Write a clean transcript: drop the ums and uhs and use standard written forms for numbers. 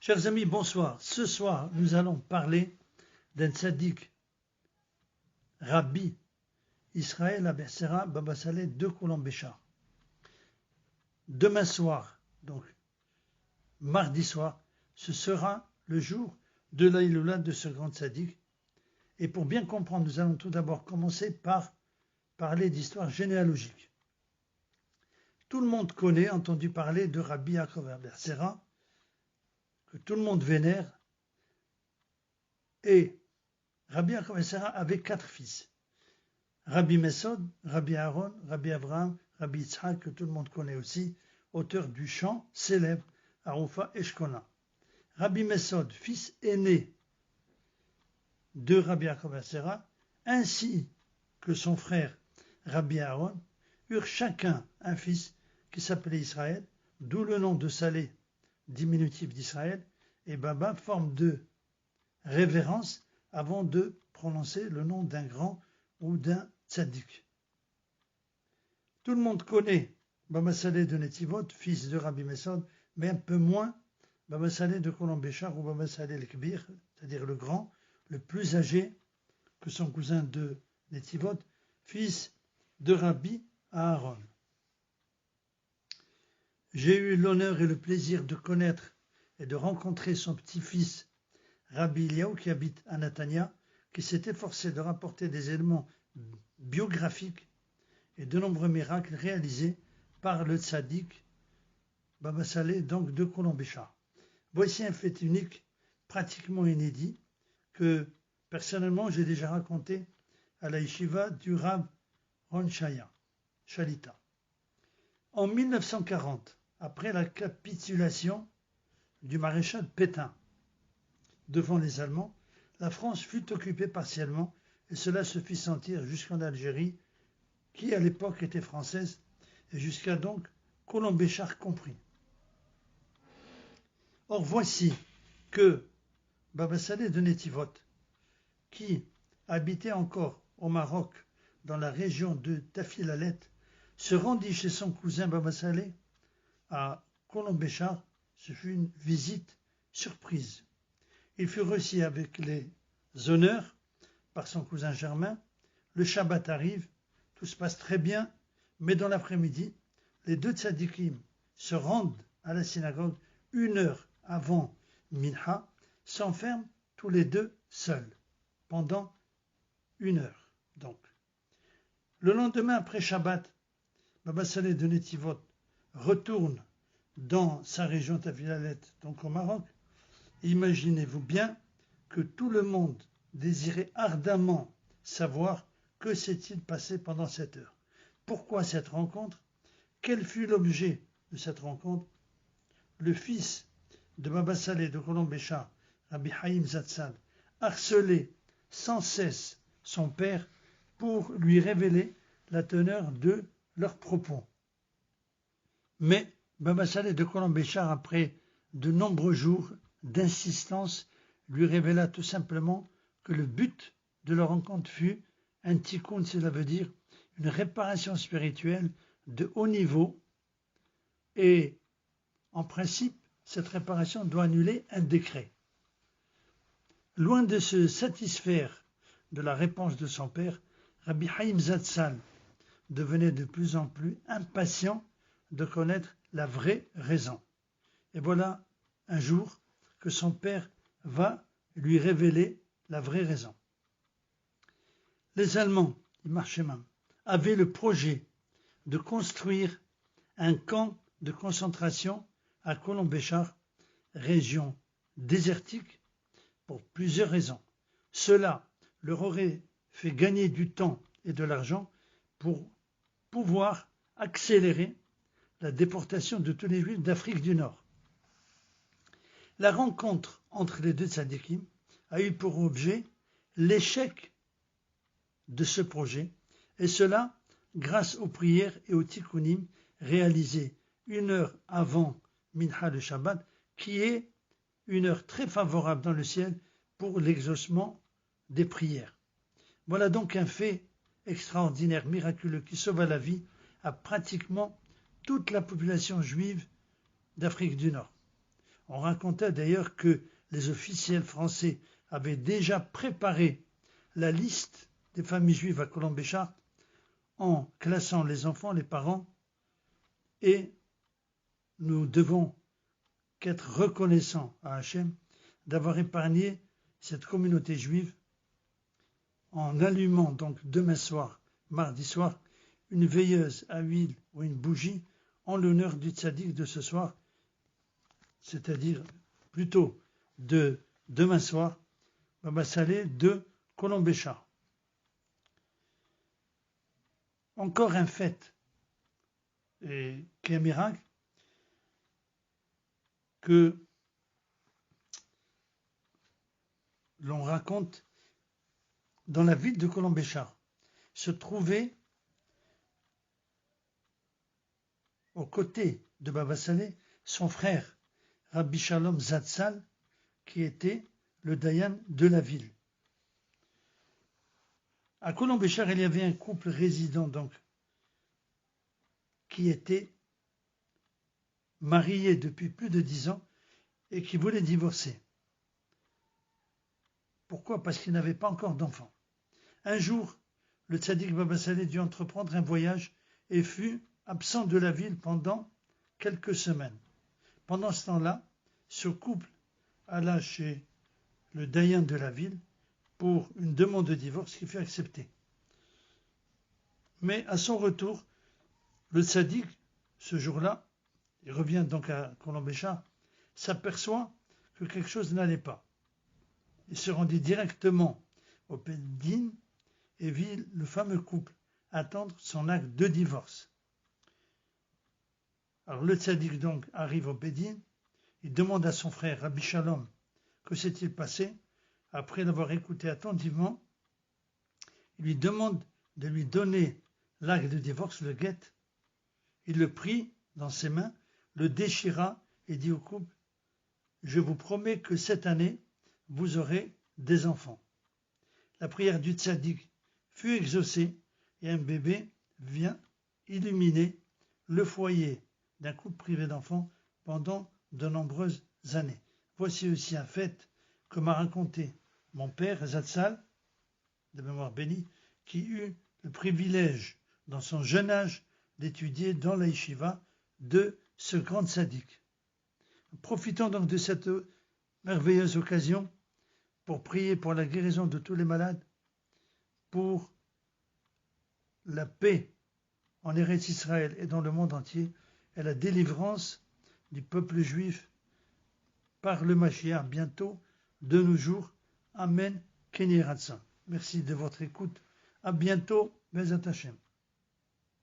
Chers amis, bonsoir. Ce soir, nous allons parler d'un tzaddik, Rabbi Israël Abersera Baba Saleh de Colombéchar. Demain soir, donc mardi soir, ce sera le jour de l'Aïloula de ce grand tzaddik. Et pour bien comprendre, nous allons tout d'abord commencer par parler d'histoire généalogique. Tout le monde connaît, entendu parler de Rabbi Yaakov Abersera, que tout le monde vénère. Et Rabbi Yaakov Abersera avait 4 fils. Rabbi Mesod, Rabbi Aaron, Rabbi Abraham, Rabbi Yitzhak, que tout le monde connaît aussi, auteur du chant célèbre Arufa Eshkona. Rabbi Mesod, fils aîné de Rabbi Yaakov Abersera, ainsi que son frère Rabbi Aaron, eurent chacun un fils qui s'appelait Israël, d'où le nom de Saleh, diminutif d'Israël, et Baba, forme de révérence avant de prononcer le nom d'un grand ou d'un tzaddik. Tout le monde connaît Baba Saleh de Netivot, fils de Rabbi Mesod, mais un peu moins Baba Saleh de Colombéchar ou Baba Saleh el-Kbir, c'est-à-dire le grand, le plus âgé que son cousin de Netivot, fils de Rabbi Aaron. J'ai eu l'honneur et le plaisir de connaître et de rencontrer son petit-fils Rabbi Eliaou qui habite à Natania, qui s'est efforcé de rapporter des éléments biographiques et de nombreux miracles réalisés par le tzaddik Baba Saleh, donc de Colombéchar. Voici un fait unique, pratiquement inédit, que personnellement j'ai déjà raconté à la yeshiva du Rav Ron Shalita. En 1940, après la capitulation du maréchal Pétain devant les Allemands, la France fut occupée partiellement et cela se fit sentir jusqu'en Algérie, qui à l'époque était française, et jusqu'à donc Colombéchar compris. Or voici que Baba Saleh de Netivot, qui habitait encore au Maroc dans la région de Tafilalet, se rendit chez son cousin Baba Saleh à Colombéchar. Ce fut une visite surprise. Il fut reçu avec les honneurs par son cousin Germain. Le Shabbat arrive, tout se passe très bien, mais dans l'après-midi, les deux tzadikim se rendent à la synagogue 1 heure avant Minha, s'enferment tous les deux seuls pendant 1 heure. Donc, le lendemain après Shabbat, Baba Saleh de Netivot retourne dans sa région Tafilalet, donc au Maroc. Imaginez-vous bien que tout le monde désirait ardemment savoir que s'est-il passé pendant cette heure. Pourquoi cette rencontre? Quel fut l'objet de cette rencontre? Le fils de Baba Saleh de Colombéchar, Rabbi Haïm Zatzal, harcelait sans cesse son père pour lui révéler la teneur de leurs propos. Mais Baba Saleh de Colombéchar, après de nombreux jours d'insistance, lui révéla tout simplement que le but de leur rencontre fut un tikkun, cela veut dire une réparation spirituelle de haut niveau, et en principe, cette réparation doit annuler un décret. Loin de se satisfaire de la réponse de son père, Rabbi Haïm Zatzal devenait de plus en plus impatient de connaître la vraie raison. Et voilà un jour que son père va lui révéler la vraie raison. Les Allemands, avaient le projet de construire un camp de concentration à Colombéchar, région désertique, pour plusieurs raisons. Cela leur aurait fait gagner du temps et de l'argent pour pouvoir accélérer la déportation de tous les Juifs d'Afrique du Nord. La rencontre entre les deux tzadikim a eu pour objet l'échec de ce projet, et cela grâce aux prières et aux tikkunim réalisés 1 heure avant Minha le Shabbat, qui est une heure très favorable dans le ciel pour l'exaucement des prières. Voilà donc un fait extraordinaire, miraculeux, qui sauva la vie à pratiquement toute la population juive d'Afrique du Nord. On racontait d'ailleurs que les officiels français avaient déjà préparé la liste des familles juives à Colombéchart en classant les enfants, les parents, et nous devons qu'être reconnaissants à Hachem d'avoir épargné cette communauté juive en allumant donc demain soir, mardi soir, une veilleuse à huile ou une bougie en l'honneur du tzaddik de ce soir, c'est-à-dire plutôt de demain soir, Baba Salé de Colombéchart. Encore un fait et qui est un miracle que l'on raconte dans la ville de Colombéchart. Se trouvait aux côtés de Baba Salé son frère Rabbi Shalom Zatzal, qui était le dayan de la ville. À Colombéchart, il y avait un couple résident donc qui était marié depuis plus de 10 ans et qui voulait divorcer. Pourquoi? Parce qu'il n'avait pas encore d'enfants. Un jour, le tzaddik Baba Salé dut entreprendre un voyage et fut absent de la ville pendant quelques semaines. Pendant ce temps-là, ce couple alla chez le dayan de la ville pour une demande de divorce qui fut acceptée. Mais à son retour, le tzaddik, ce jour-là, il revient donc à Colombéchart, s'aperçoit que quelque chose n'allait pas. Il se rendit directement au Bédine et vit le fameux couple attendre son acte de divorce. Alors le tzaddik donc arrive au Bédine, il demande à son frère Rabbi Shalom que s'est-il passé. Après l'avoir écouté attentivement, il lui demande de lui donner l'acte de divorce, le guet. Il le prit dans ses mains, le déchira et dit au couple: je vous promets que cette année, vous aurez des enfants. La prière du tzaddik fut exaucée et un bébé vient illuminer le foyer d'un couple privé d'enfants pendant de nombreuses années. Voici aussi un fait que m'a raconté mon père Zatzal, de mémoire bénie, qui eut le privilège dans son jeune âge d'étudier dans la yeshiva de ce grand tzaddik. Profitons donc de cette merveilleuse occasion pour prier pour la guérison de tous les malades, pour la paix en Eretz Israël et dans le monde entier, et la délivrance du peuple juif par le Mashiach bientôt, de nos jours. Amen. Ken Yeh Ratzon. Merci de votre écoute. À bientôt. Bezat Hashem.